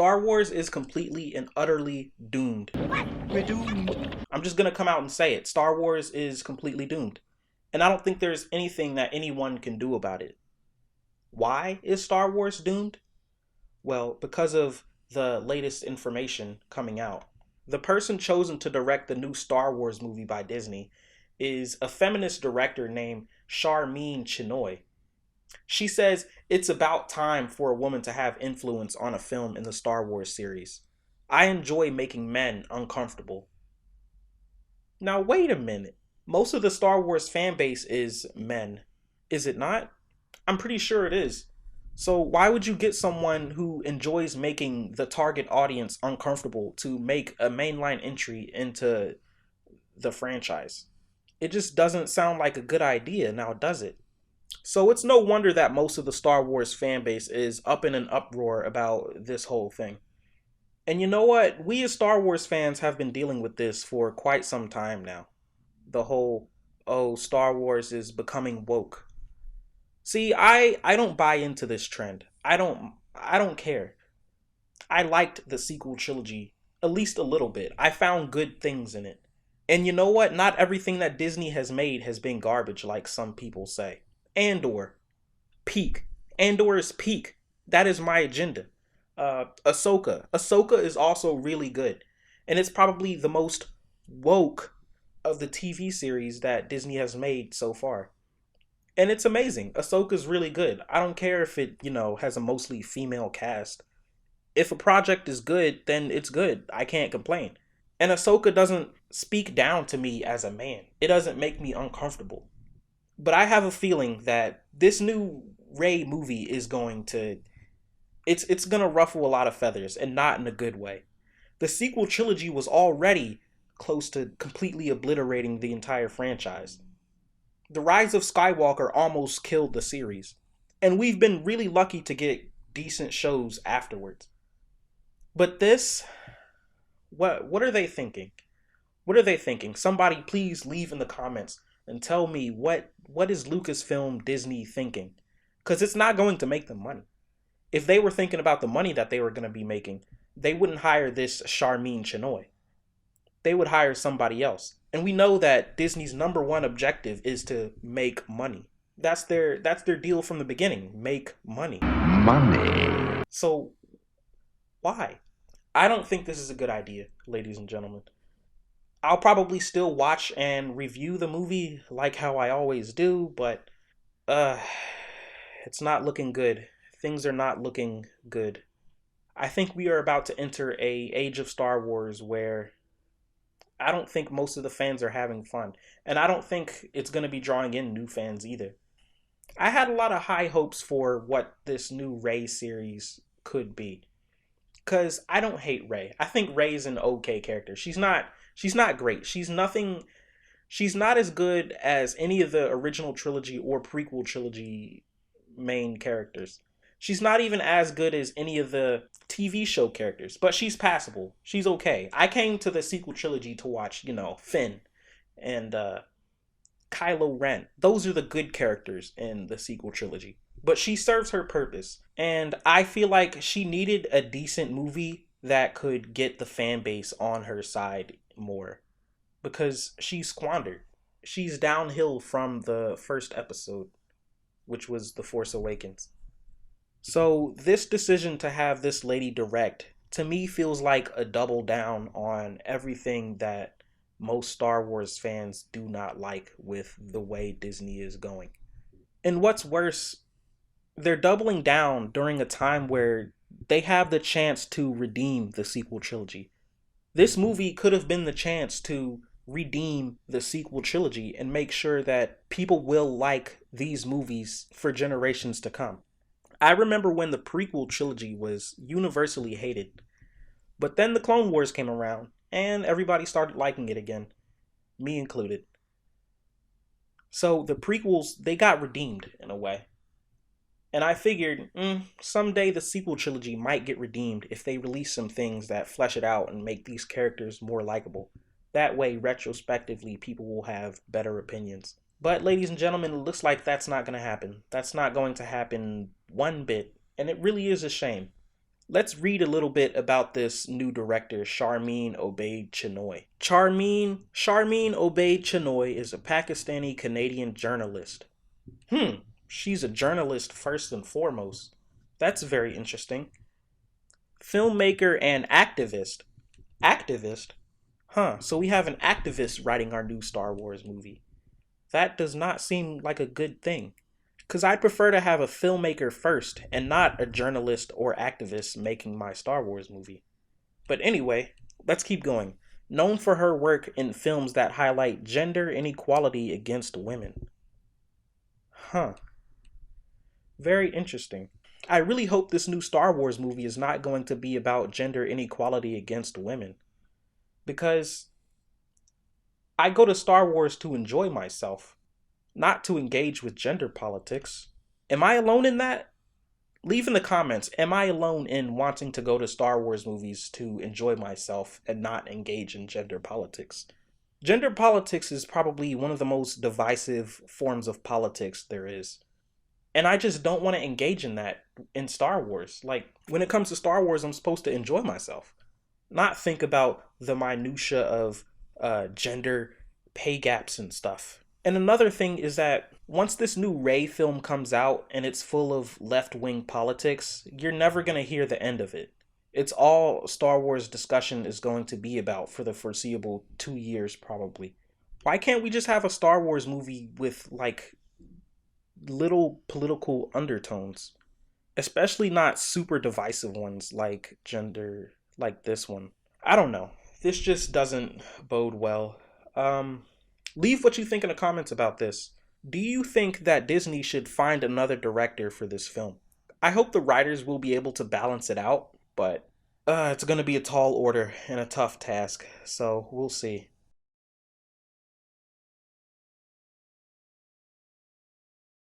Star Wars is completely and utterly doomed. What? We're doomed. I'm just gonna come out and say it. Star Wars is completely doomed. And I don't think there's anything that anyone can do about it. Why is Star Wars doomed? Well, because of the latest information coming out. The person chosen to direct the new Star Wars movie by Disney is a feminist director named Sharmeen Chinoy. She says it's about time for a woman to have influence on a film in the Star Wars series. I enjoy making men uncomfortable. Now, wait a minute. Most of the Star Wars fan base is men. Is it not? I'm pretty sure it is. So, why would you get someone who enjoys making the target audience uncomfortable to make a mainline entry into the franchise? It just doesn't sound like a good idea, now does it? So it's no wonder that most of the Star Wars fan base is up in an uproar about this whole thing. And you know what? We as Star Wars fans have been dealing with this for quite some time now. The whole, oh, Star Wars is becoming woke. See, I don't buy into this trend. I don't care. I liked the sequel trilogy at least a little bit. I found good things in it. And you know what? Not everything that Disney has made has been garbage like some people say. Andor, peak. Andor is peak. That is my agenda. Ahsoka. Ahsoka is also really good. And it's probably the most woke of the TV series that Disney has made so far. And it's amazing. Ahsoka's really good. I don't care if it, has a mostly female cast. If a project is good, then it's good. I can't complain. And Ahsoka doesn't speak down to me as a man. It doesn't make me uncomfortable. But I have a feeling that this new Rey movie is going to it's going to ruffle a lot of feathers, and not in a good way. The sequel trilogy was already close to completely obliterating the entire franchise. The Rise of Skywalker almost killed the series, and we've been really lucky to get decent shows afterwards. But this, what are they thinking? What are they thinking? Somebody please leave in the comments and tell me what is Lucasfilm Disney thinking? Because it's not going to make them money. If they were thinking about the money that they were going to be making, they wouldn't hire this Sharmeen Chinoy. They would hire somebody else. And we know that Disney's number one objective is to make money. That's their deal from the beginning. Make money. Money. So why? I don't think this is a good idea, ladies and gentlemen. I'll probably still watch and review the movie like how I always do, but it's not looking good. Things are not looking good. I think we are about to enter a age of Star Wars where I don't think most of the fans are having fun. And I don't think it's going to be drawing in new fans either. I had a lot of high hopes for what this new Rey series could be. Because I don't hate Rey. I think Rey's an okay character. She's not great. She's not as good as any of the original trilogy or prequel trilogy main characters. She's not even as good as any of the TV show characters, but she's passable. She's okay. I came to the sequel trilogy to watch, Finn and Kylo Ren. Those are the good characters in the sequel trilogy. But she serves her purpose. And I feel like she needed a decent movie that could get the fan base on her side more. Because she's squandered. She's downhill from the first episode, which was The Force Awakens. So this decision to have this lady direct, to me, feels like a double down on everything that most Star Wars fans do not like with the way Disney is going. And what's worse, they're doubling down during a time where they have the chance to redeem the sequel trilogy. This movie could have been the chance to redeem the sequel trilogy and make sure that people will like these movies for generations to come. I remember when the prequel trilogy was universally hated, but then the Clone Wars came around and everybody started liking it again, me included. So the prequels, they got redeemed in a way. And I figured, someday the sequel trilogy might get redeemed if they release some things that flesh it out and make these characters more likable. That way, retrospectively, people will have better opinions. But ladies and gentlemen, it looks like that's not going to happen. That's not going to happen one bit. And it really is a shame. Let's read a little bit about this new director, Sharmeen Obaid Chinoy. Sharmeen Obaid Chinoy is a Pakistani Canadian journalist. She's a journalist first and foremost. That's very interesting. Filmmaker and activist. Activist? So we have an activist writing our new Star Wars movie. That does not seem like a good thing. Because I'd prefer to have a filmmaker first and not a journalist or activist making my Star Wars movie. But anyway, let's keep going. Known for her work in films that highlight gender inequality against women. Huh. Very interesting. I really hope this new Star Wars movie is not going to be about gender inequality against women. Because I go to Star Wars to enjoy myself, not to engage with gender politics. Am I alone in that? Leave in the comments, am I alone in wanting to go to Star Wars movies to enjoy myself and not engage in gender politics? Gender politics is probably one of the most divisive forms of politics there is. And I just don't want to engage in that in Star Wars. Like, when it comes to Star Wars, I'm supposed to enjoy myself, not think about the minutia of gender pay gaps and stuff. And another thing is that once this new Rey film comes out and it's full of left-wing politics, you're never going to hear the end of it. It's all Star Wars discussion is going to be about for the foreseeable 2 years, probably. Why can't we just have a Star Wars movie with, like, little political undertones? Especially not super divisive ones like gender, like this one. I don't know. This just doesn't bode well. Leave what you think in the comments about this. Do you think that Disney should find another director for this film? I hope the writers will be able to balance it out, but it's going to be a tall order and a tough task, so we'll see.